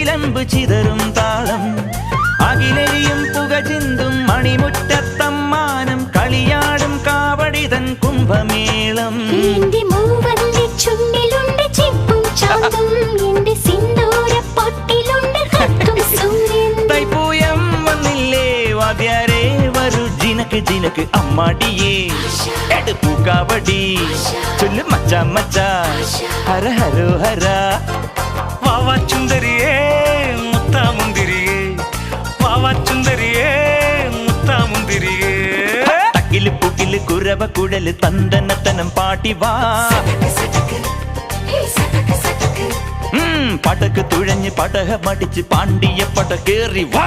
ചിലമ്പ് ചിതറും താളം അകിലരിയും പുക ചിന്തും മണിമുറ്റത്തമ്മാനം കളിയാടും കാവടിതൻ കുംഭമേളം തൈപ്പൂയം വന്നില്ലേ വാദ്യാരേ വരൂ ജിനക്ക് ജിനക്ക് അമ്മാടിയേ എടുപ്പൂ കാവടി ചൊല്ലു മച്ചാ മച്ചാ ഹര ഹരോ ഹര വാവാ ചുന്ദരിയേ മുത്താ മുന്തിരിയേ വാവാ ചുന്ദരിയേ മുത്താ മുന്തിരിയേ തക്കില് പുകില് കുരവ കുഴല് തന്തനത്തനം പാട്ടി വാ പടക്ക് തുഴഞ്ഞ് പടക മടിച്ച് പാണ്ടിയ പട കേറി വാ